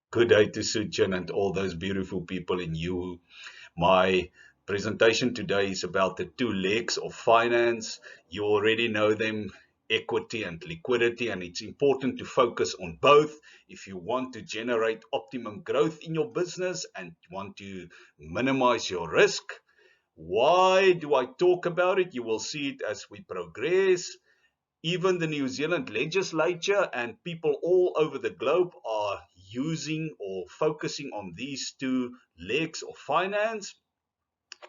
Good day to Suchin and all those beautiful people in you. My presentation today is about the two legs of finance. You already know them, equity and liquidity, and it's important to focus on both if you want to generate optimum growth in your business and want to minimize your risk. Why do I talk about it? You will see it as we progress. Even the New Zealand legislature and people all over the globe are using or focusing on these two legs of finance.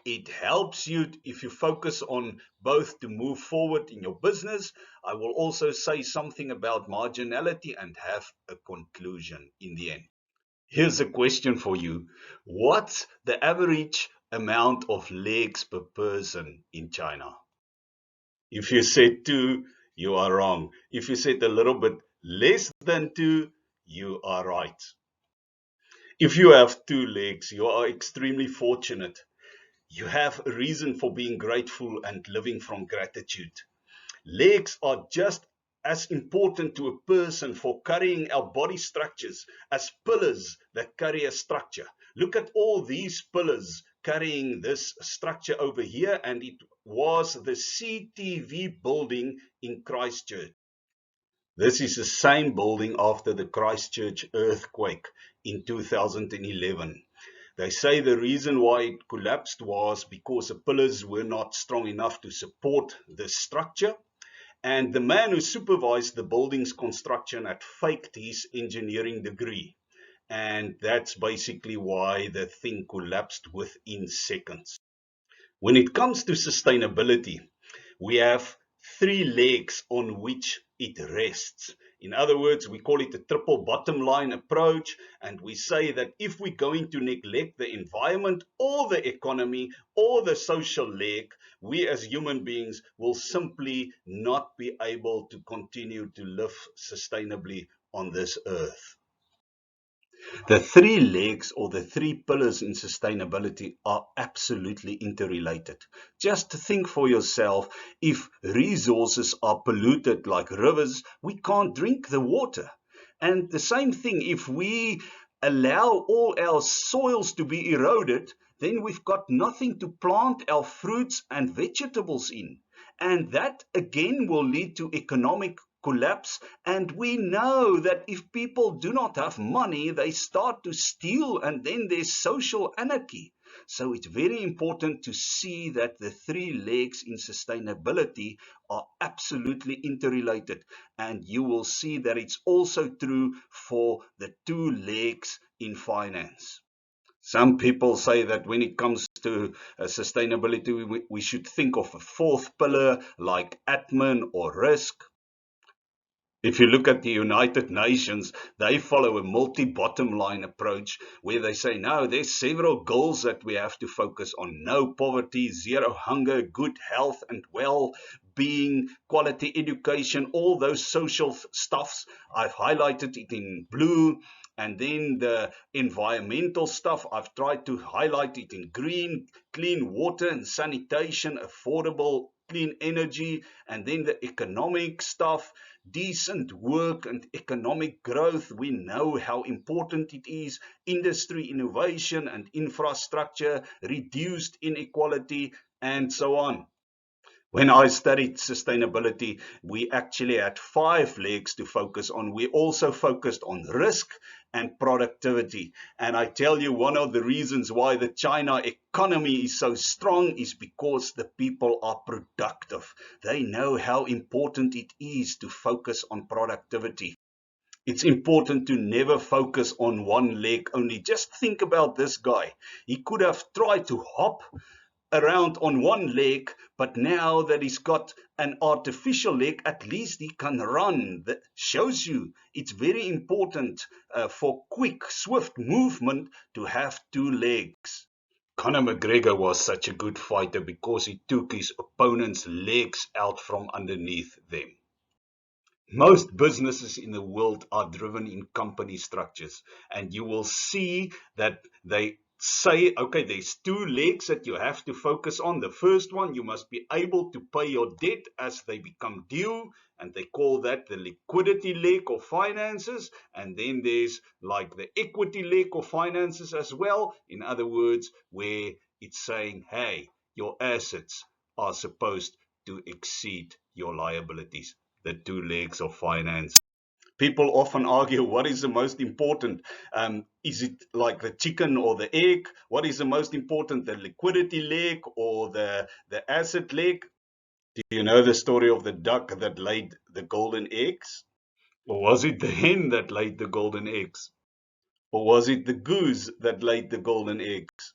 It helps you if you focus on both to move forward in your business. I will also say something about marginality and have a conclusion in the end. Here's a question for you. What's the average amount of legs per person in China? If you said two, you are wrong. If you said a little bit less than two, you are right. If you have two legs, you are extremely fortunate. You have a reason for being grateful and living from gratitude. Legs are just as important to a person for carrying our body structures as pillars that carry a structure. Look at all these pillars carrying this structure over here, and it was the CTV building in Christchurch. This is the same building after the Christchurch earthquake in 2011. They say the reason why it collapsed was because the pillars were not strong enough to support the structure. And the man who supervised the building's construction had faked his engineering degree. And that's basically why the thing collapsed within seconds. When it comes to sustainability, we have three legs on which it rests. In other words, we call it a triple bottom line approach, and we say that if we're going to neglect the environment or the economy or the social leg, we as human beings will simply not be able to continue to live sustainably on this earth. The three legs or the three pillars in sustainability are absolutely interrelated. Just think for yourself, if resources are polluted like rivers, we can't drink the water. And the same thing, if we allow all our soils to be eroded, then we've got nothing to plant our fruits and vegetables in. And that again will lead to economic collapse. And we know that if people do not have money, they start to steal, and then there's social anarchy. So it's very important to see that the three legs in sustainability are absolutely interrelated. And you will see that it's also true for the two legs in finance. Some people say that when it comes to sustainability, we should think of a fourth pillar like admin or risk. If you look at the United Nations, they follow a multi-bottom line approach where they say, no, there's several goals that we have to focus on. No poverty, zero hunger, good health and well-being, quality education, all those social stuffs. I've highlighted it in blue. And then the environmental stuff, I've tried to highlight it in green, clean water and sanitation, affordable clean energy, and then the economic stuff, decent work and economic growth. We know how important it is, industry innovation and infrastructure, reduced inequality, and so on. When I studied sustainability, we actually had five legs to focus on. We also focused on risk and productivity. And I tell you, one of the reasons why the China economy is so strong is because the people are productive. They know how important it is to focus on productivity. It's important to never focus on one leg only. Just think about this guy. He could have tried to hop around on one leg, but now that he's got an artificial leg, at least he can run. That shows you it's very important for quick, swift movement to have two legs. Conor McGregor was such a good fighter because he took his opponent's legs out from underneath them. Most businesses in the world are driven in company structures, and you will see that they say, okay, there's two legs that you have to focus on. The first one, you must be able to pay your debt as they become due, and they call that the liquidity leg of finances. And then there's like the equity leg of finances as well. In other words, where it's saying, hey, your assets are supposed to exceed your liabilities. The two legs of finance. People often argue what is the most important. Is it like the chicken or the egg? What is the most important, the liquidity leg or the asset leg? Do you know the story of the duck that laid the golden eggs? Or was it the hen that laid the golden eggs? Or was it the goose that laid the golden eggs?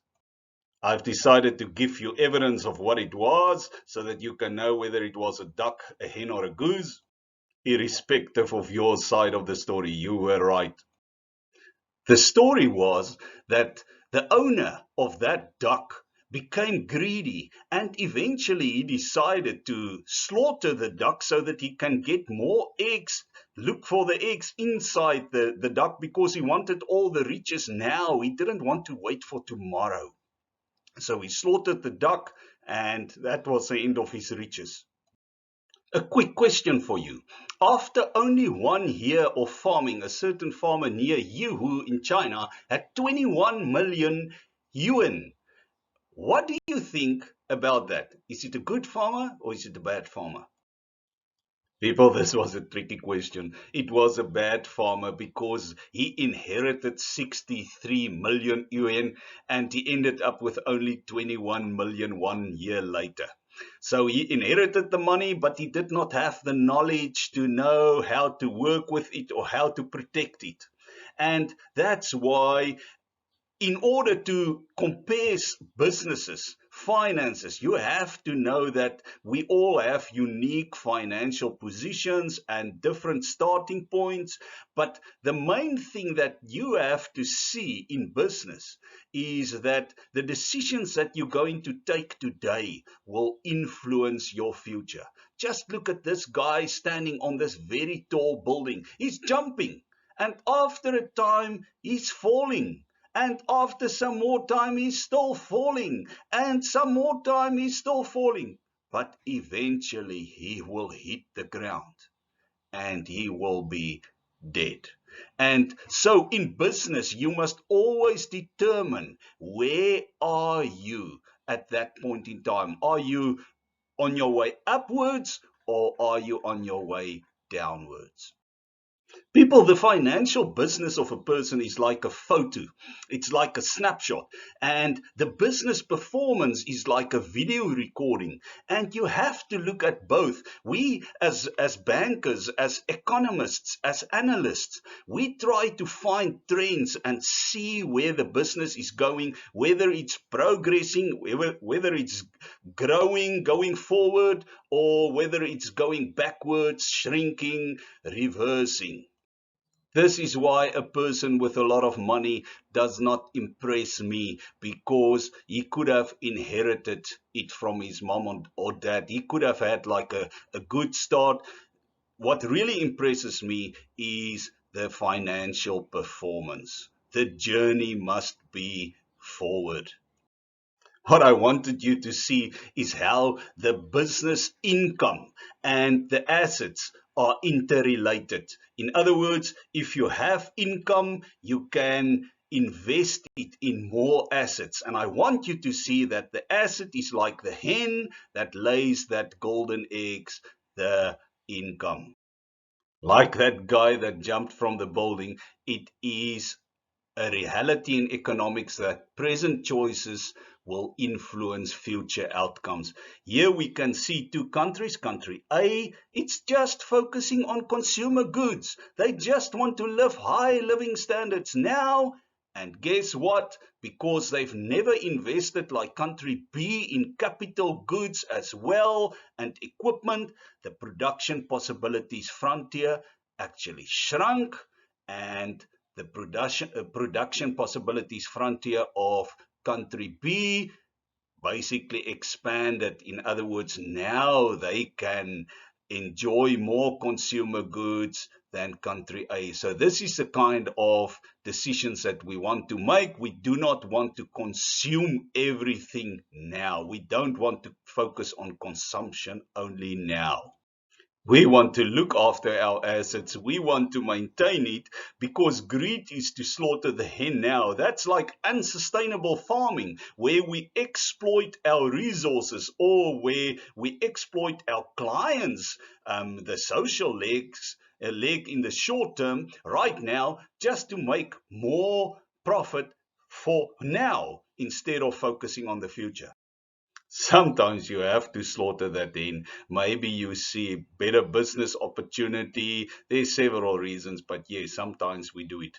I've decided to give you evidence of what it was so that you can know whether it was a duck, a hen, or a goose. Irrespective of your side of the story, you were right. The story was that the owner of that duck became greedy, and eventually he decided to slaughter the duck so that he can get more eggs, look for the eggs inside the duck, because he wanted all the riches now. He didn't want to wait for tomorrow. So he slaughtered the duck, and that was the end of his riches. A quick question for you. After only 1 year of farming, a certain farmer near Yiwu in China had 21 million yuan. What do you think about that? Is it a good farmer or is it a bad farmer? People, this was a tricky question. It was a bad farmer because he inherited 63 million yuan and he ended up with only 21 million 1 year later. So he inherited the money, but he did not have the knowledge to know how to work with it or how to protect it. And that's why, in order to compare businesses, finances, you have to know that we all have unique financial positions and different starting points. But the main thing that you have to see in business is that the decisions that you're going to take today will influence your future. Just look at this guy standing on this very tall building. He's jumping, and after a time, he's falling. And after some more time, he's still falling. And some more time, he's still falling. But eventually, he will hit the ground and he will be dead. And so in business, you must always determine, where are you at that point in time? Are you on your way upwards or are you on your way downwards? People, the financial business of a person is like a photo. It's like a snapshot. And the business performance is like a video recording. And you have to look at both. We, as bankers, as economists, as analysts, we try to find trends and see where the business is going, whether it's progressing, whether it's growing, going forward, or whether it's going backwards, shrinking, reversing. This is why a person with a lot of money does not impress me, because he could have inherited it from his mom or dad. He could have had like a good start. What really impresses me is the financial performance. The journey must be forward. What I wanted you to see is how the business income and the assets are interrelated. In other words, if you have income, you can invest it in more assets. And I want you to see that the asset is like the hen that lays that golden eggs, the income. Like that guy that jumped from the building, it is a reality in economics that present choices will influence future outcomes. Here we can see two countries. Country A, it's just focusing on consumer goods. They just want to live high living standards now. And guess what? Because they've never invested like country B in capital goods as well and equipment, the production possibilities frontier actually shrunk, and the production possibilities frontier of country B basically expanded. In other words, now they can enjoy more consumer goods than country A. So this is the kind of decisions that we want to make. We do not want to consume everything now. We don't want to focus on consumption only now. We want to look after our assets. We want to maintain it, because greed is to slaughter the hen now. That's like unsustainable farming, where we exploit our resources, or where we exploit our clients, the social legs, a leg in the short term right now, just to make more profit for now instead of focusing on the future. Sometimes you have to slaughter that in. Maybe you see better business opportunity. There's several reasons, but yes, sometimes we do it.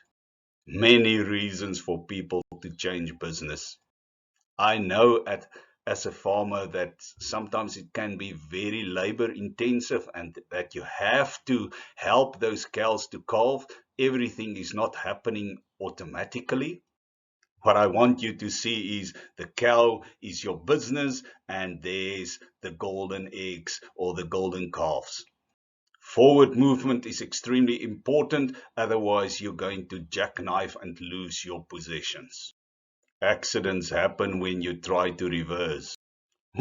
Many reasons for people to change business. I know as a farmer that sometimes it can be very labor intensive, and that you have to help those cows to calve. Everything is not happening automatically. What I want you to see is the cow is your business, and there's the golden eggs or the golden calves. Forward movement is extremely important, otherwise you're going to jackknife and lose your possessions. Accidents happen when you try to reverse.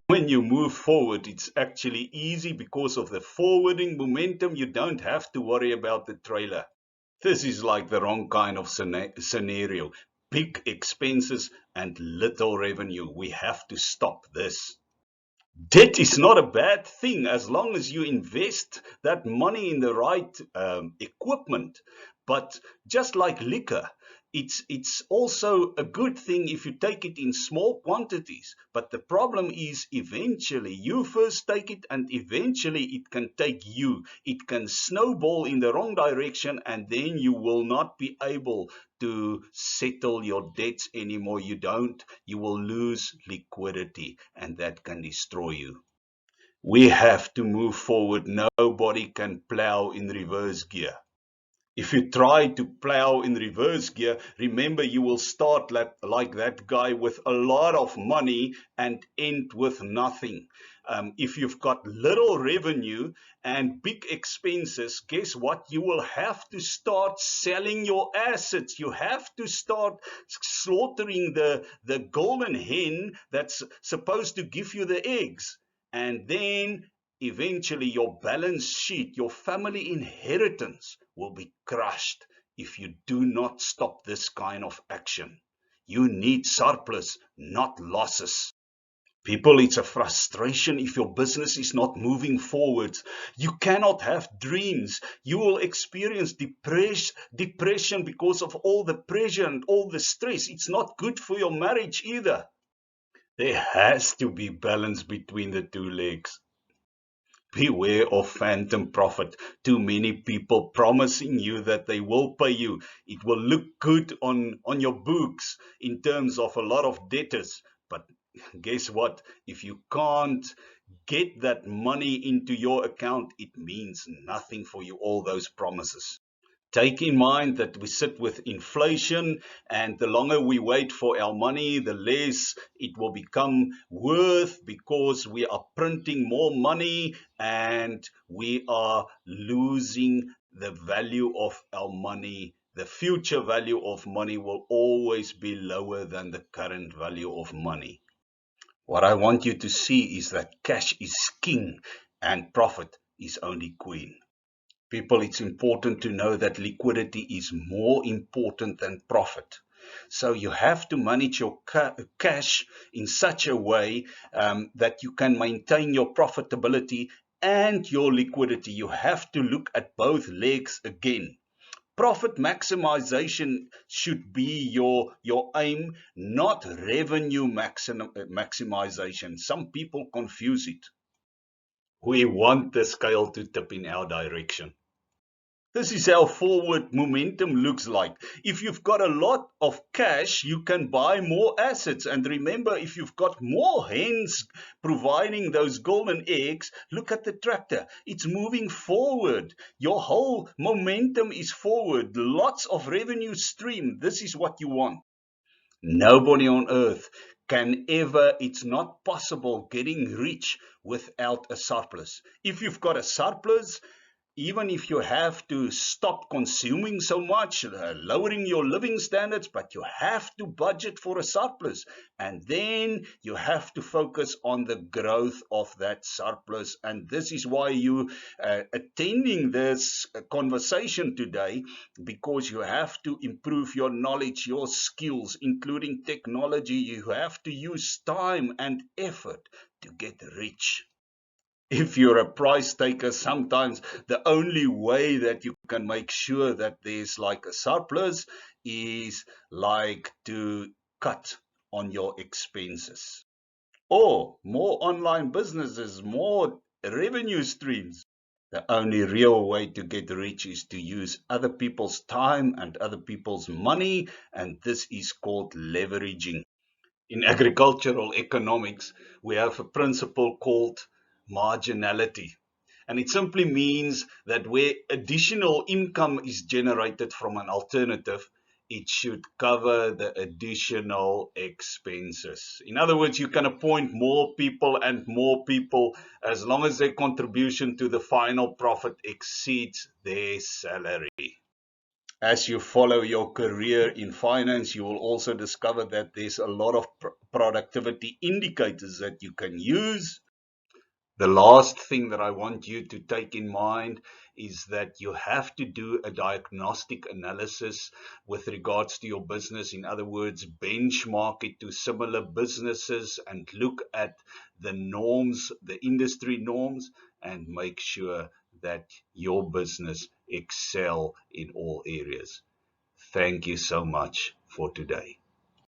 When you move forward, it's actually easy because of the forwarding momentum. You don't have to worry about the trailer. This is like the wrong kind of scenario. Big expenses and little revenue. We have to stop this. Debt is not a bad thing as long as you invest that money in the right equipment. But just like liquor, it's also a good thing if you take it in small quantities. But the problem is, eventually you first take it, and eventually it can take you. It can snowball in the wrong direction, and then you will not be able to settle your debts anymore. You will lose liquidity, and that can destroy you. We have to move forward. Nobody can plow in reverse gear. If you try to plow in reverse gear, remember, you will start like that guy with a lot of money and end with nothing. If you've got little revenue and big expenses, guess what? You will have to start selling your assets. You have to start slaughtering the golden hen that's supposed to give you the eggs. And then eventually your balance sheet, your family inheritance will be crushed if you do not stop this kind of action. You need surplus, not losses. People, it's a frustration if your business is not moving forward. You cannot have dreams. You will experience depression because of all the pressure and all the stress. It's not good for your marriage either. There has to be balance between the two legs. Beware of phantom profit. Too many people promising you that they will pay you. It will look good on your books in terms of a lot of debtors. But guess what? If you can't get that money into your account, it means nothing for you, all those promises. Take in mind that we sit with inflation, and the longer we wait for our money, the less it will become worth, because we are printing more money and we are losing the value of our money. The future value of money will always be lower than the current value of money. What I want you to see is that cash is king and profit is only queen. People, it's important to know that liquidity is more important than profit. So you have to manage your cash in such a way that you can maintain your profitability and your liquidity. You have to look at both legs again. Profit maximization should be your aim, not revenue maximization. Some people confuse it. We want the scale to tip in our direction. This is how forward momentum looks like. If you've got a lot of cash, you can buy more assets. And remember, if you've got more hens providing those golden eggs, look at the tractor. It's moving forward. Your whole momentum is forward. Lots of revenue stream. This is what you want. Nobody on earth can ever, it's not possible getting rich without a surplus. If you've got a surplus, even if you have to stop consuming so much, lowering your living standards, but you have to budget for a surplus. And then you have to focus on the growth of that surplus. And this is why you attending this conversation today, because you have to improve your knowledge, your skills, including technology. You have to use time and effort to get rich. If you're a price taker, sometimes the only way that you can make sure that there's like a surplus is like to cut on your expenses. Or more online businesses, more revenue streams. The only real way to get rich is to use other people's time and other people's money, and this is called leveraging. In agricultural economics, we have a principle called marginality. And it simply means that where additional income is generated from an alternative, it should cover the additional expenses. In other words, you can appoint more people and more people as long as their contribution to the final profit exceeds their salary. As you follow your career in finance, you will also discover that there's a lot of productivity indicators that you can use. The last thing that I want you to take in mind is that you have to do a diagnostic analysis with regards to your business. In other words, benchmark it to similar businesses and look at the norms, the industry norms, and make sure that your business excel in all areas. Thank you so much for today.